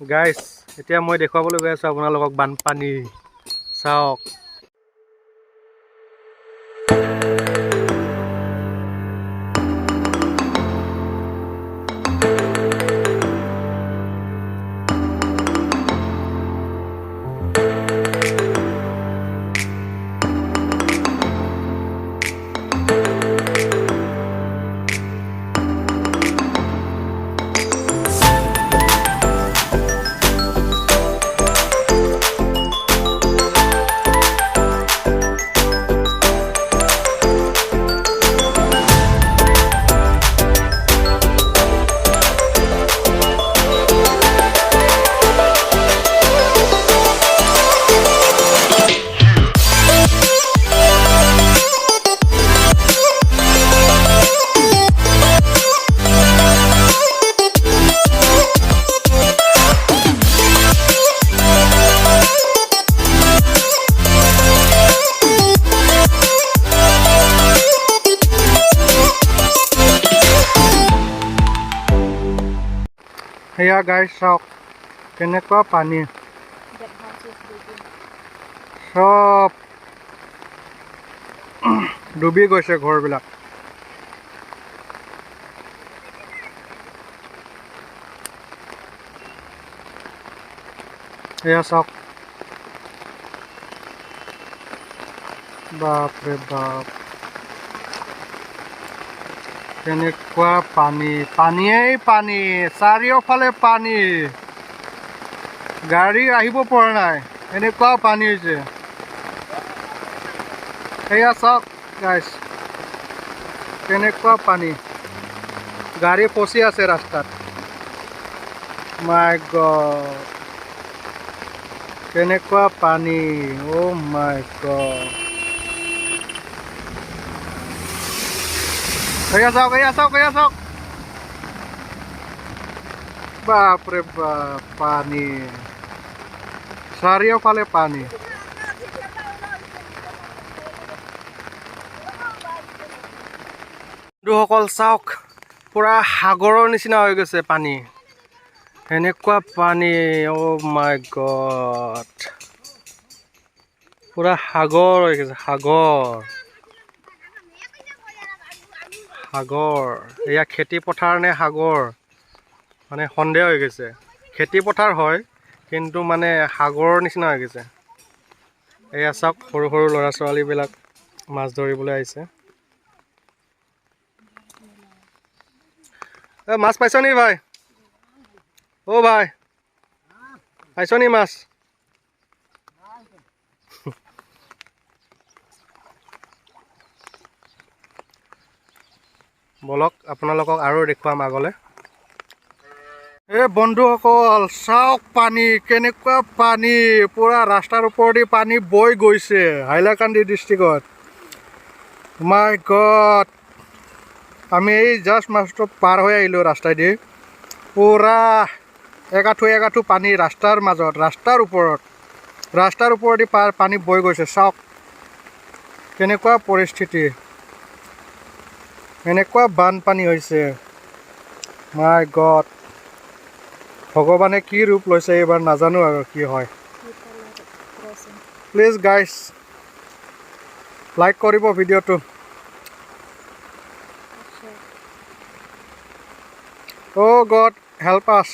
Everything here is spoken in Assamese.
গাইস এতিয়া মই দেখুৱাবলৈ গৈ আছো আপোনালোকক বানপানী চাওক Heya guys, চাওক কেনেকুৱা পানী সব ডুবি গৈছে ঘৰবিলাক এয়া চাওক বাপৰে বাপ কেনেকুৱা পানী পানীয়েই পানী চাৰিওফালে পানী গাড়ী আহিব পৰা নাই এনেকুৱা পানী হৈছে এয়া চাওক গাইস কেনেকুৱা পানী গাড়ী ফচি আছে ৰাস্তাত মাই গড কেনেকুৱা পানী ও মাই গড এয়া চাওক বাপৰে বাপ পানী চাৰিওফালে পানী বন্ধুসকল চাওক পুৰা সাগৰৰ নিচিনা হৈ গৈছে পানী এনেকুৱা পানী ও মাই গড পুৰা সাগৰ হৈ গৈছে সাগৰ এয়া খেতি পথাৰ নে সাগৰ মানে সন্দেহ হৈ গৈছে খেতি পথাৰ হয় কিন্তু মানে সাগৰৰ নিচিনা হৈ গৈছে এয়া চাওক সৰু সৰু ল'ৰা ছোৱালীবিলাক মাছ ধৰিবলৈ আহিছে মাছ পাইছ নি ভাই ও ভাই পাইছ নি মাছ বলক আপোনালোকক আৰু দেখুৱাম আগলৈ বন্ধুসকল চাওক পানী কেনেকুৱা পানী পুৰা ৰাস্তাৰ ওপৰেদি পানী বৈ গৈছে হাইলাকান্দি ডিষ্ট্ৰিক্টত মাই গড আমি এই জাষ্ট মাত্ৰ পাৰ হৈ আহিলোঁ ৰাস্তাইদি পুৰা এগাঠু পানী ৰাস্তাৰ মাজত ৰাস্তাৰ ওপৰেদি পানী বৈ গৈছে চাওক কেনেকুৱা পৰিস্থিতি এনেকুৱা বানপানী হৈছে মাই গড ভগৱানে কি ৰূপ লৈছে এইবাৰ নাজানো আৰু কি হয় প্লিজ গাইজ লাইক কৰিব ভিডিঅ'টো Oh God, help us.